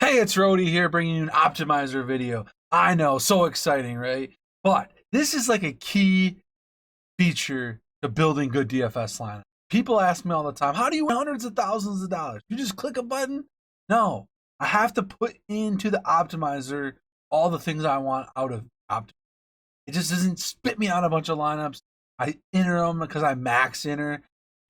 Hey, it's Rody here bringing you an optimizer video. I know, so exciting, right? But this is like a key feature to building good DFS lineup. People ask me all the time, how do you win hundreds of thousands of dollars? You just click a button? No, I have to put into the optimizer all the things I want out of optimizer. It just doesn't spit me out a bunch of lineups. I enter them because I max enter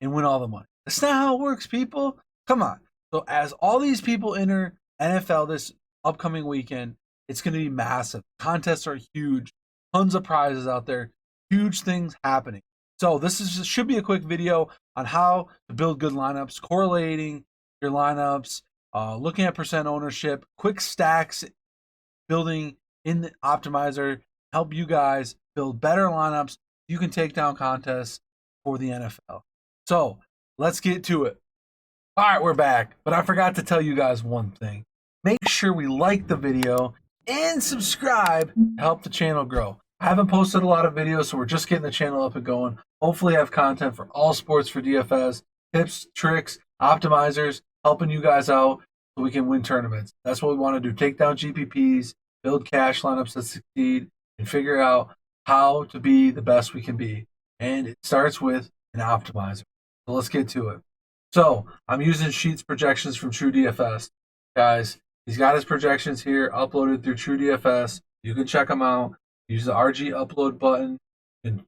and win all the money. That's not how it works, people. Come on. So as all these people enter NFL this upcoming weekend, it's going to be massive. Contests are huge. Tons of prizes out there. Huge things happening. So should be a quick video on how to build good lineups, correlating your lineups, looking at percent ownership, quick stacks, building in the optimizer, help you guys build better lineups. You can take down contests for the NFL. So let's get to it. All right, we're back. But I forgot to tell you guys one thing. Make sure we like the video and subscribe to help the channel grow. I haven't posted a lot of videos, so we're just getting the channel up and going. Hopefully I have content for all sports for DFS, tips, tricks, optimizers, helping you guys out so we can win tournaments. That's what we want to do. Take down GPPs, build cash lineups that succeed, and figure out how to be the best we can be. And it starts with an optimizer. So let's get to it. So I'm using Sheets projections from True DFS. Guys, he's got his projections here uploaded through True DFS. You can check them out. Use the RG upload button. You can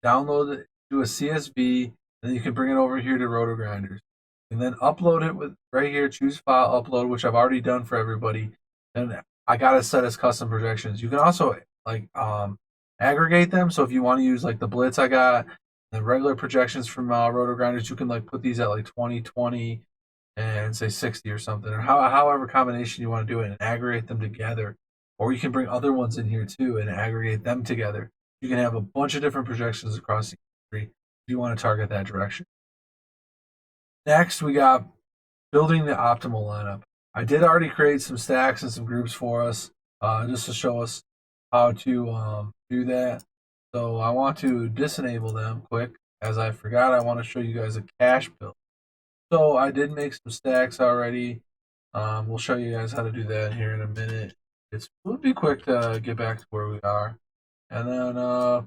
download it to a CSV, and then you can bring it over here to Roto Grinders. And then upload it with right here, choose file, upload, which I've already done for everybody. And I got it set as custom projections. You can also aggregate them. So if you want to use like the Blitz I got, the regular projections from Roto Grinders, you can like put these at like 20, 20, and say 60 or something, or however combination you want to do it and aggregate them together. Or you can bring other ones in here too and aggregate them together. You can have a bunch of different projections across the country if you want to target that direction. Next, we got building the optimal lineup. I did already create some stacks and some groups for us just to show us how to do that. So I want to disenable them quick. As I forgot, I want to show you guys a cash build. So I did make some stacks already. We'll show you guys how to do that here in a minute. It would be quick to get back to where we are. And then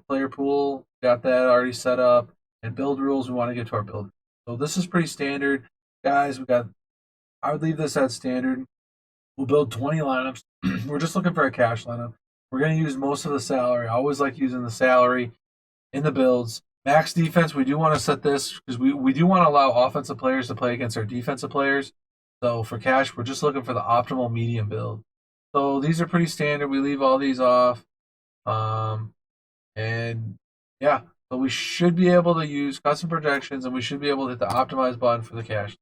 player pool, got that already set up. And build rules, we want to get to our build. So this is pretty standard. Guys, I would leave this at standard. We'll build 20 lineups. We're just looking for a cash lineup. We're going to use most of the salary. I always like using the salary in the builds. Max defense, we do want to set this because we do want to allow offensive players to play against our defensive players. So for cash, we're just looking for the optimal medium build. So these are pretty standard. We leave all these off. And yeah, so we should be able to use custom projections and we should be able to hit the optimize button for the cash.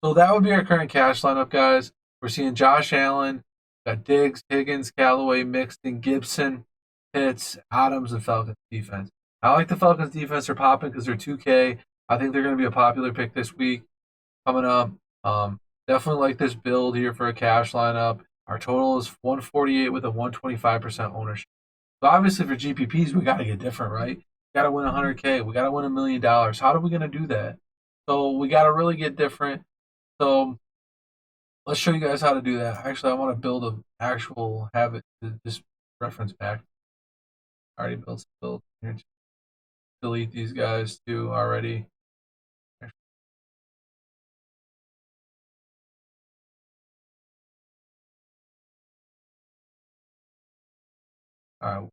So that would be our current cash lineup, guys. We're seeing Josh Allen, got Diggs, Higgins, Callaway, Mixon, Gibson, Pitts, Adams, and Falcons defense. I like the Falcons defense. They're popping because they're 2K. I think they're going to be a popular pick this week coming up. Definitely like this build here for a cash lineup. Our total is 148 with a 125% ownership. So obviously for GPPs, we got to get different, right? We got to win 100K. We got to win $1 million. How are we going to do that? So we got to really get different. So let's show you guys how to do that. Actually, I want to build an actual habit to just reference back. I already built some builds here. Delete these guys too already. All right.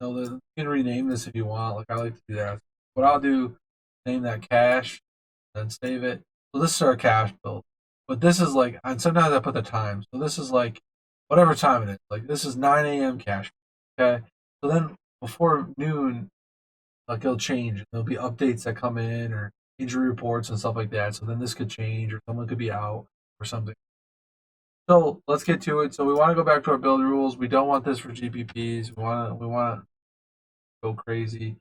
So you can rename this if you want. Like I like to do that. What I'll do, name that cash, then save it. So this is our cash build. But this is like, and sometimes I put the time. So this is like whatever time it is. Like this is 9 a.m. cash. Okay. So then before noon, like it'll change. There'll be updates that come in or injury reports and stuff like that. So then this could change or someone could be out or something. So let's get to it. So we want to go back to our build rules. We don't want this for GPPs. We want to go crazy.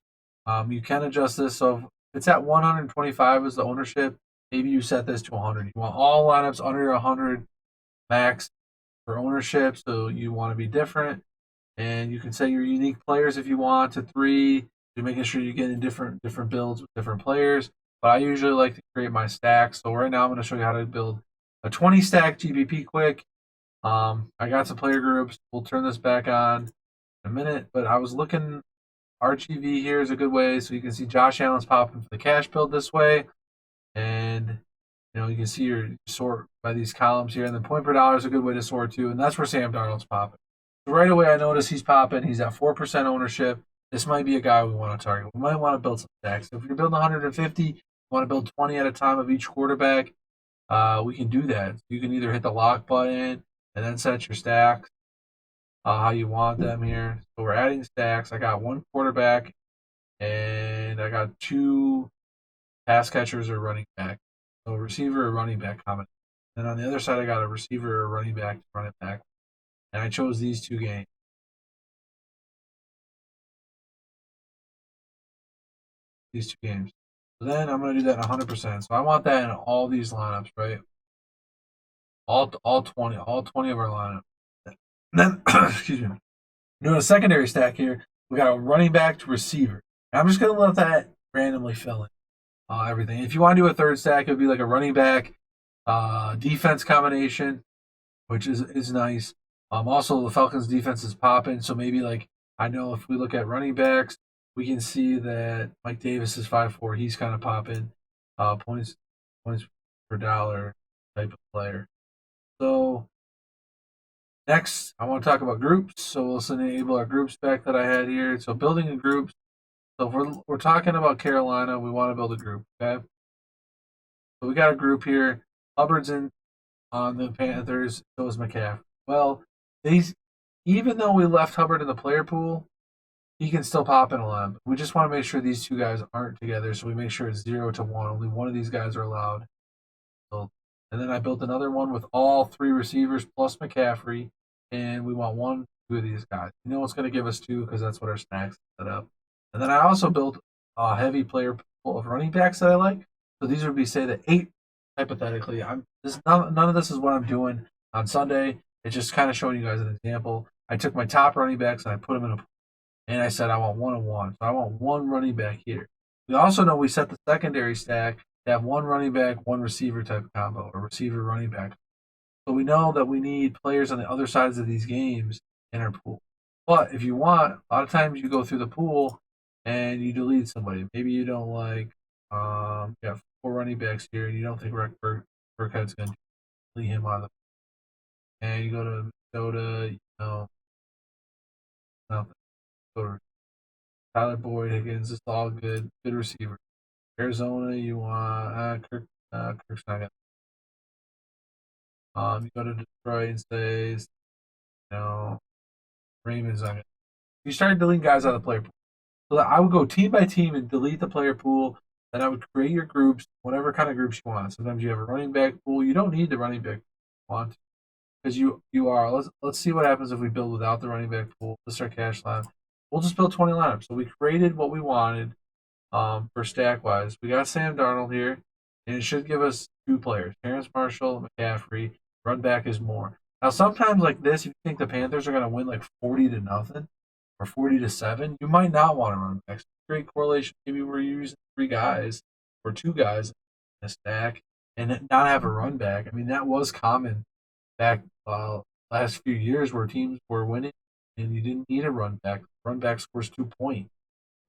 You can adjust this. So if it's at 125 as the ownership, maybe you set this to 100. You want all lineups under 100 max for ownership. So you want to be different. And you can set your unique players if you want to 3. You're making sure you're getting different builds with different players. But I usually like to create my stacks. So right now I'm going to show you how to build a 20 stack GPP quick. I got some player groups. We'll turn this back on in a minute, but I was looking. RGV here is a good way, so you can see Josh Allen's popping for the cash build this way, and you can see your sort by these columns here, and then point per dollar is a good way to sort too, and that's where Sam Darnold's popping. So right away, I notice he's popping. He's at 4% ownership. This might be a guy we want to target. We might want to build some stacks. So if you're building 150, you want to build 20 at a time of each quarterback. We can do that. You can either hit the lock button and then set your stacks how you want them here. So we're adding stacks. I got one quarterback and I got two pass catchers or running back. So receiver or running back combination. And on the other side, I got a receiver or running back to run it back. And I chose these two games. These two games. So then I'm going to do that in 100%. So I want that in all these lineups, right? All 20 of our lineups. And then, excuse me, doing a secondary stack here. We got a running back to receiver. And I'm just going to let that randomly fill in everything. If you want to do a third stack, it would be like a running back defense combination, which is nice. Also, the Falcons' defense is popping, so maybe like I know if we look at running backs, we can see that Mike Davis is 5'4". He's kind of popping points per dollar type of player. So next, I want to talk about groups. So we'll enable our group spec that I had here. So building a group. So if we're talking about Carolina, we want to build a group. Okay. So we got a group here. Hubbard's in on the Panthers. So is McCaffrey. Well, even though we left Hubbard in the player pool, he can still pop in a lot. We just want to make sure these two guys aren't together, so we make sure it's 0 to 1. Only one of these guys are allowed. So, and then I built another one with all three receivers plus McCaffrey, and we want two of these guys. You know what's going to give us two because that's what our stacks set up. And then I also built a heavy player pool of running backs that I like. So these would be, say, the 8, hypothetically. None of this is what I'm doing on Sunday. It's just kind of showing you guys an example. I took my top running backs and I put them in a pool. And I said I want 1 and 1. So I want one running back here. We also know we set the secondary stack to have one running back, one receiver type combo, or receiver running back. So we know that we need players on the other sides of these games in our pool. But if you want, a lot of times you go through the pool and you delete somebody. Maybe you don't like, you have 4 running backs here and you don't think Burkhead's going to delete him out of the. And you go to Minnesota, nothing. Go to Tyler Boyd, Higgins, it's all good receiver. Arizona, you want Kirk's not gonna. You go to Detroit and say, Raymond's not gonna. You start deleting guys out of the player pool. So I would go team by team and delete the player pool. Then I would create your groups, whatever kind of groups you want. Sometimes you have a running back pool. You don't need the running back pool because you are. Let's see what happens if we build without the running back pool. This is our cash line. We'll just build 20 lineups. So we created what we wanted for stack wise. We got Sam Darnold here, and it should give us 2 players: Terrence Marshall, McCaffrey. Run back is more. Now sometimes like this, if you think the Panthers are going to win like 40-0 or 40-7, you might not want to run back. Great correlation. Maybe we're using 3 guys or 2 guys in a stack and not have a run back. I mean that was common back last few years where teams were winning and you didn't need a run back. Run back scores 2 points.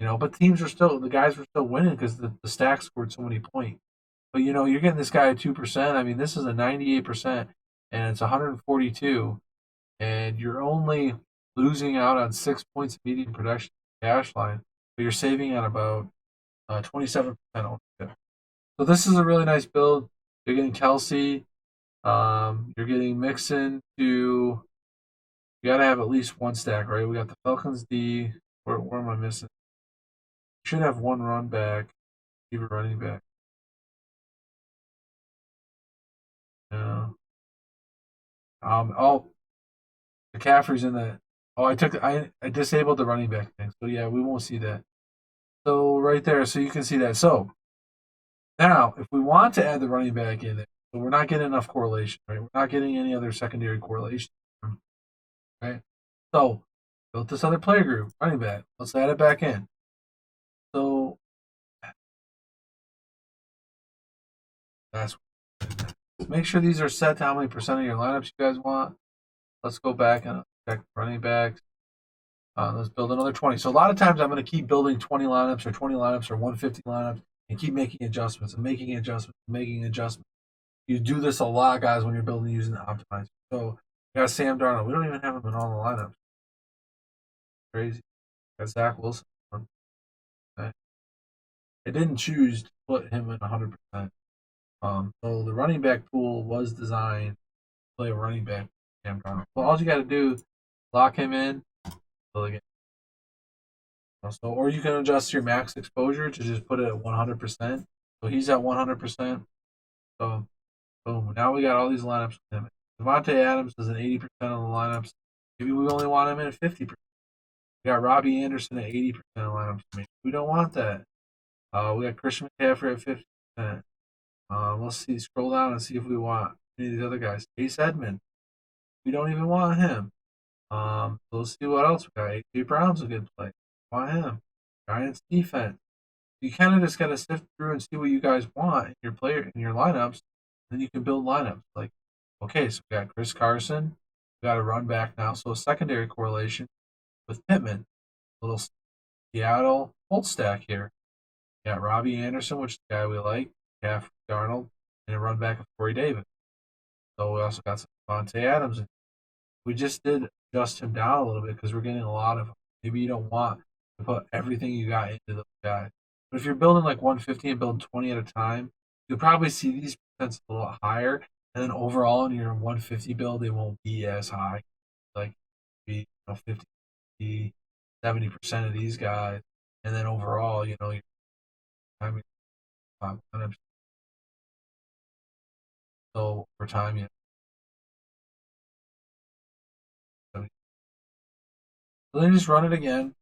But the guys were still winning because the stack scored so many points. But you're getting this guy at 2%. I mean, this is a 98%, and it's 142, and you're only losing out on 6 points of median production cash line, but you're saving on about 27% ownership. So this is a really nice build. You're getting Kelsey. You're getting Mixon to. You got to have at least 1 stack, right? We got the Falcons D. Where am I missing? Should have 1 run back, keep a running back. Yeah. McCaffrey's in the. Oh, I disabled the running back thing, so yeah, we won't see that. So right there, so you can see that. So now, if we want to add the running back in there, so we're not getting enough correlation, right? We're not getting any other secondary correlation, right? So built this other player group, running back. Let's add it back in. So that's make sure these are set to how many percent of your lineups you guys want. let's go back and check running backs. Let's build another 20. So a lot of times I'm going to keep building 20 lineups or 20 lineups or 150 lineups and keep making adjustments and making adjustments and making adjustments. You do this a lot, guys, when you're building using the optimizer. So we got Sam Darnold. We don't even have him in all the lineups. Crazy. We got Zach Wilson. Okay. I didn't choose to put him in 100%. So the running back pool was designed to play a running back, Sam Darnold. Well, all you got to do, lock him in. So, or you can adjust your max exposure to just put it at 100%. So he's at 100%. So, boom. Now we got all these lineups with him. Devontae Adams is at 80% of the lineups. Maybe we only want him in at 50%. We got Robbie Anderson at 80% of lineups. Maybe we don't want that. We got Christian McCaffrey at 50%. Let's see. Scroll down and see if we want any of these other guys. Chase Edmonds. We don't even want him. So let's see what else we got. A.J. Brown's a good play. Want him. Giants defense. You kind of just got to sift through and see what you guys want in your lineups. Then you can build lineups. Like, okay, so we got Chris Carson. We got a run back now. So a secondary correlation with Pittman. A little Seattle hold stack here. We got Robbie Anderson, which is the guy we like. Caffrey, Darnold, and a run back of Corey Davis. So we also got some Devontae Adams. We just did adjust him down a little bit because we're getting a lot of them. Maybe you don't want to put everything you got into those guys. But if you're building like 150 and building 20 at a time, you'll probably see these percents a little higher. And then overall in your 150 build, it won't be as high. Like be 50, 70% of these guys. And then overall, your time so over time, so then just run it again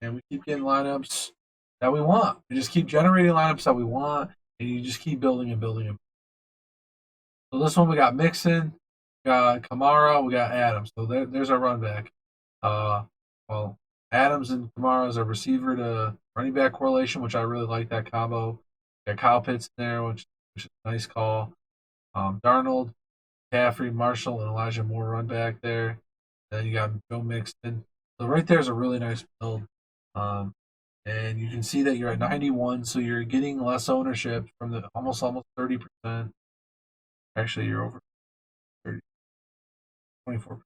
and we keep getting lineups that we want. We just keep generating lineups that we want, and you just keep building and building and so this one we got Mixon, we got Kamara, we got Adams. So there's our run back. Well, Adams and Kamara is a receiver to running back correlation, which I really like that combo. Got Kyle Pitts in there, which is a nice call. Darnold, Caffrey, Marshall, and Elijah Moore run back there. Then you got Joe Mixon. So right there is a really nice build. And you can see that you're at 91, so you're getting less ownership from the almost 30%. Actually, you're over 30, 24.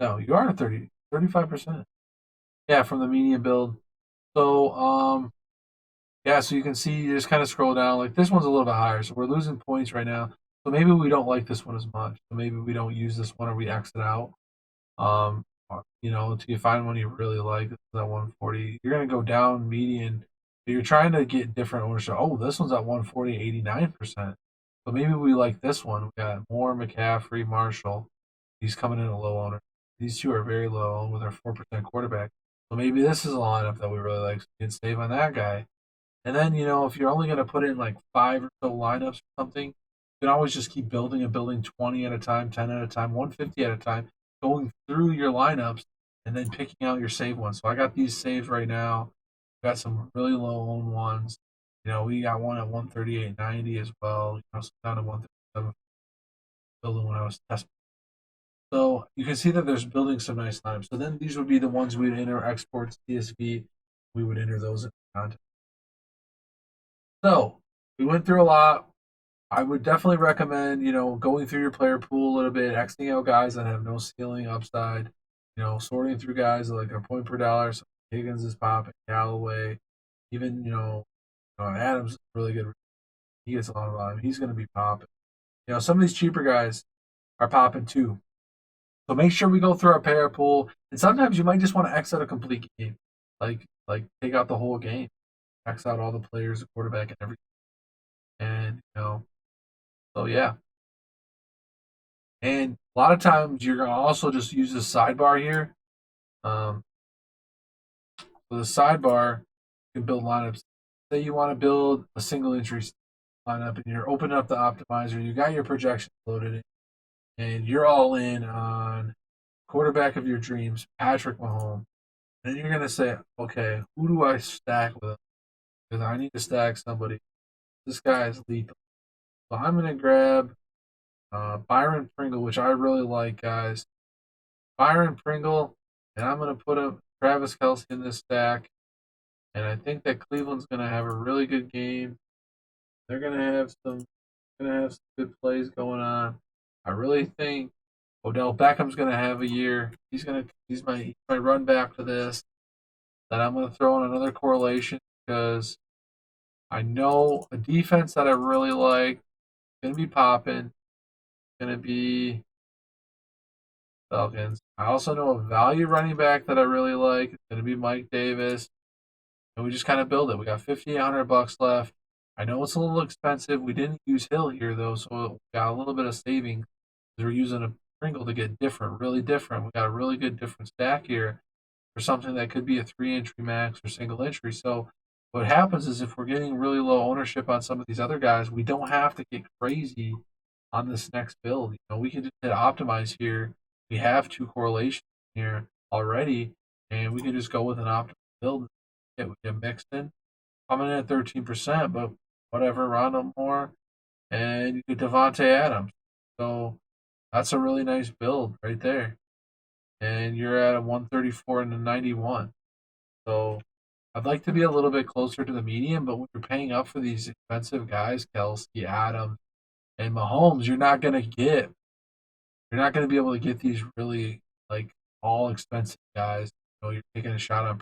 No, you are at 35%. Yeah, from the median build. So, yeah, so you can see, you just kind of scroll down. Like this one's a little bit higher, so we're losing points right now. So maybe we don't like this one as much. So maybe we don't use this one or we exit out. Until you find one you really like, this is at 140. You're gonna go down median. You're trying to get different ownership. Oh, this one's at 140, 89%. So maybe we like this one. We got Moore, McCaffrey, Marshall. He's coming in a low owner. These two are very low with our 4% quarterback. So maybe this is a lineup that we really like. So we can save on that guy. And then, if you're only going to put in like 5 or so lineups or something, you can always just keep building and building 20 at a time, 10 at a time, 150 at a time, going through your lineups and then picking out your save ones. So I got these saved right now. Got some really low owned ones. We got one at 138.90 as well. So down to 137 building when I was testing. So you can see that there's building some nice lineups. So then these would be the ones we would enter exports, CSV. We would enter those in content. So we went through a lot. I would definitely recommend, going through your player pool a little bit, Xing out guys that have no ceiling upside, sorting through guys like a point per dollar. So Higgins is popping, Galloway, even, Adams is really good. He gets a lot of volume. He's going to be popping. Some of these cheaper guys are popping too. So make sure we go through our player pool. And sometimes you might just want to X out a complete game. Like take out the whole game. X out all the players, the quarterback, and everything. And, so yeah. And a lot of times you're going to also just use the sidebar here. So the sidebar, you can build lineups. Say you want to build a single entry lineup and you're opening up the optimizer. You got your projections loaded in. And you're all in on quarterback of your dreams, Patrick Mahomes. And you're going to say, okay, who do I stack with? Because I need to stack somebody. This guy is lethal. So I'm going to grab Byron Pringle, which I really like, guys. Byron Pringle, and I'm going to put a Travis Kelce in this stack. And I think that Cleveland's going to have a really good game. They're going to have some good plays going on. I really think Odell Beckham's going to have a year. He's my run back to this. That I'm going to throw in another correlation because I know a defense that I really like going to be popping. Going to be Falcons. I also know a value running back that I really like. It's going to be Mike Davis. And we just kind of build it. We got $5,800 left. I know it's a little expensive. We didn't use Hill here though, so we got a little bit of savings. We're using a Pringle to get different, really different. We got a really good different stack here for something that could be a 3 entry max or single entry. So what happens is if we're getting really low ownership on some of these other guys, we don't have to get crazy on this next build. We can just hit optimize here. We have 2 correlations here already, and we can just go with an optimal build. We get Mixon coming in at 13%, but whatever, Rondo Moore, and you get Devontae Adams. So that's a really nice build right there. And you're at a 134 and a 91. So I'd like to be a little bit closer to the median, but when you're paying up for these expensive guys, Kelsey, Adams, and Mahomes, you're not going to be able to get these really like all expensive guys. You're taking a shot on.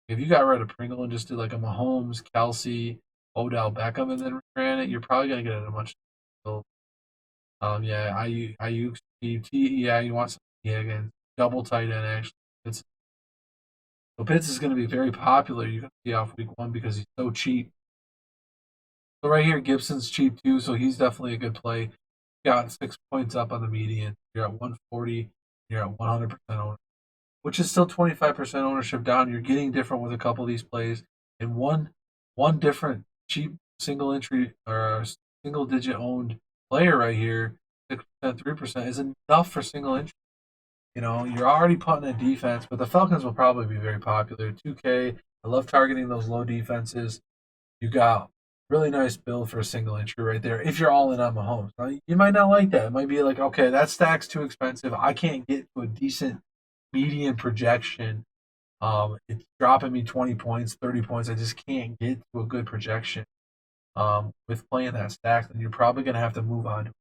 If you got rid of Pringle and just did like a Mahomes, Kelsey, Odell Beckham, and then ran it, you're probably gonna get it a much. Yeah, I yeah, you want some again, double tight end actually. Pitts is going to be very popular. You can see off week 1 because he's so cheap. So right here, Gibson's cheap too, so he's definitely a good play. Got 6 points up on the median. You're at 140. You're at 100% ownership, which is still 25% ownership down. You're getting different with a couple of these plays, and one different cheap single entry or single digit owned player right here, 6%, 3% is enough for single entry. You're already putting a defense, but the Falcons will probably be very popular. 2K, I love targeting those low defenses. You got really nice build for a single entry right there. If you're all in on Mahomes, now, you might not like that. It might be like, okay, that stack's too expensive. I can't get to a decent median projection. It's dropping me 20 points, 30 points. I just can't get to a good projection. With playing that stack, then you're probably gonna have to move on to a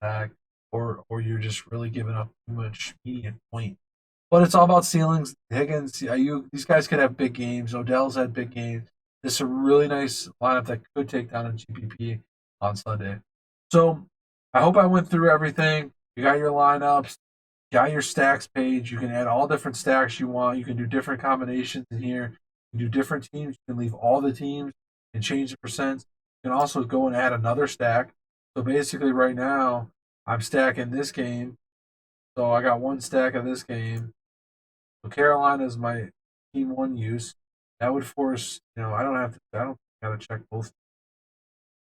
stack, or you're just really giving up too much median point. But it's all about ceilings. Higgins, these guys could have big games. Odell's had big games. This is a really nice lineup that could take down a GPP on Sunday. So I hope I went through everything. You got your lineups, got your stacks page. You can add all different stacks you want. You can do different combinations in here. You can do different teams. You can leave all the teams and change the percents. You can also go and add another stack. So basically, right now, I'm stacking this game. So I got one stack of this game. So Carolina is my team 1 use. That would force, I don't gotta check both.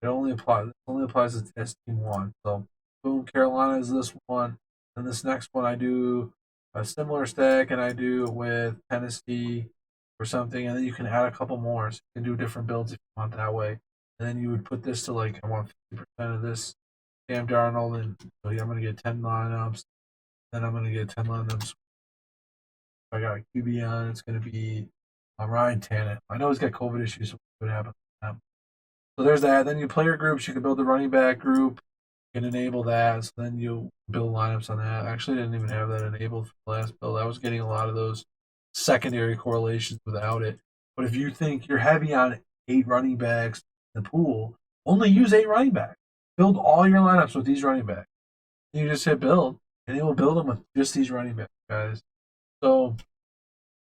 It only applies as team 1. So boom, Carolina is this one. Then this next one I do a similar stack and I do with Tennessee or something, and then you can add a couple more. So you can do different builds if you want that way. And then you would put this to like I want 50% of this Sam Darnold, and so yeah, I'm gonna get 10 lineups. Then I'm gonna get 10 lineups. I got a QB on. It's going to be Ryan Tannehill. I know he's got COVID issues, so what happens? So there's that. Then you player groups. You can build the running back group. You can enable that. So then you build lineups on that. Actually, I didn't even have that enabled for the last build. I was getting a lot of those secondary correlations without it. But if you think you're heavy on 8 running backs in the pool, only use 8 running backs. Build all your lineups with these running backs. You just hit build, and it will build them with just these running backs, guys. So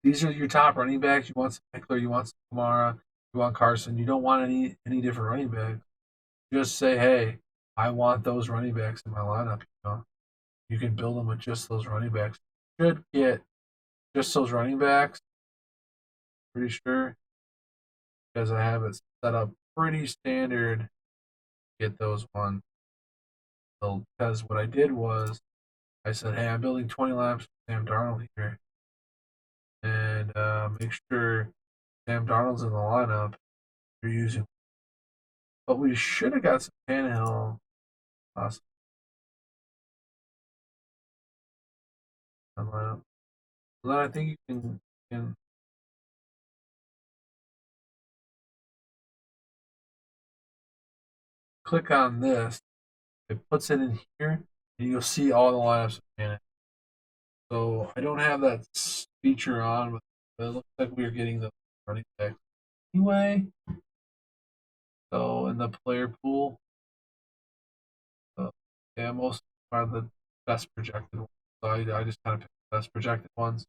these are your top running backs. You want some Eckler, you want some Kamara, you want Carson. You don't want any different running backs. Just say, hey, I want those running backs in my lineup. You can build them with just those running backs. You should get just those running backs. Pretty sure because I have it set up pretty standard. Get those ones. So because what I did was I said, hey, I'm building 20 laps for Sam Darnold here, and make sure Sam Darnold's in the lineup you're using. But we should have got some Tannehill. Awesome. lineup. So then I think you can click on this. It puts it in here, and you'll see all the lineups in it. So I don't have that feature on, but it looks like we're getting the running back anyway. So in the player pool, yeah, most are the best projected ones. So I just kind of picked the best projected ones.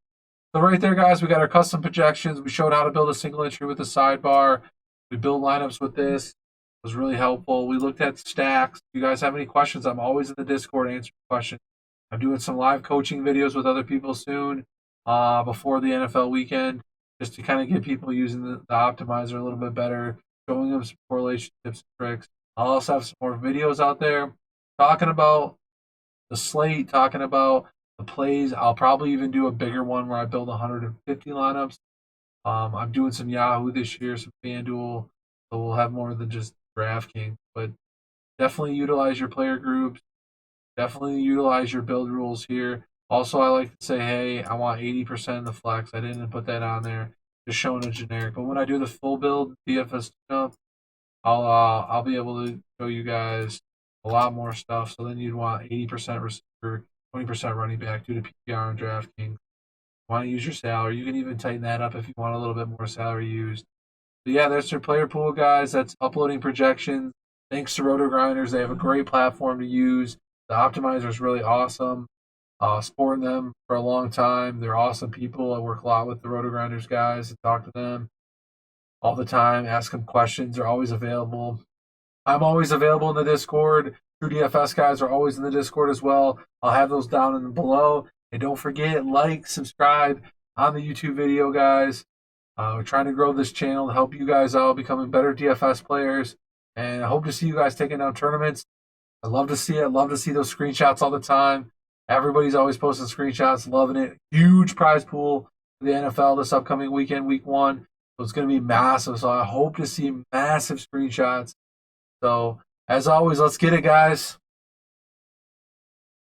So right there, guys, we got our custom projections. We showed how to build a single entry with a sidebar. We build lineups with this. It was really helpful. We looked at stacks. If you guys have any questions, I'm always in the Discord answering questions. I'm doing some live coaching videos with other people soon before the NFL weekend, just to kind of get people using the optimizer a little bit better, showing them some correlation tips and tricks. I'll also have some more videos out there talking about the slate, talking about the plays. I'll probably even do a bigger one where I build 150 lineups. I'm doing some Yahoo this year, some FanDuel, so we'll have more than just DraftKings. But definitely utilize your player groups. Definitely utilize your build rules here. Also, I like to say, hey, I want 80% in the flex. I didn't put that on there, just showing a generic. But when I do the full build DFS stuff, I'll be able to show you guys a lot more stuff. So then you'd want 80% receiver, 20% running back due to PPR and DraftKings. Want to use your salary? You can even tighten that up if you want a little bit more salary used. But yeah, that's your player pool, guys. That's uploading projections. Thanks to Roto Grinders, they have a great platform to use. The optimizer is really awesome. Supporting them for a long time. They're awesome people. I work a lot with the Roto Grinders guys. I talk to them all the time. Ask them questions. They're always available. I'm always available in the Discord. True DFS guys are always in the Discord as well. I'll have those down in below. And don't forget, like, subscribe on the YouTube video, guys. We're trying to grow this channel to help you guys out becoming better DFS players. And I hope to see you guys taking down tournaments. I love to see it. I love to see those screenshots all the time. Everybody's always posting screenshots, loving it. Huge prize pool for the NFL this upcoming weekend, week 1. So it's going to be massive. So I hope to see massive screenshots. So, as always, let's get it, guys.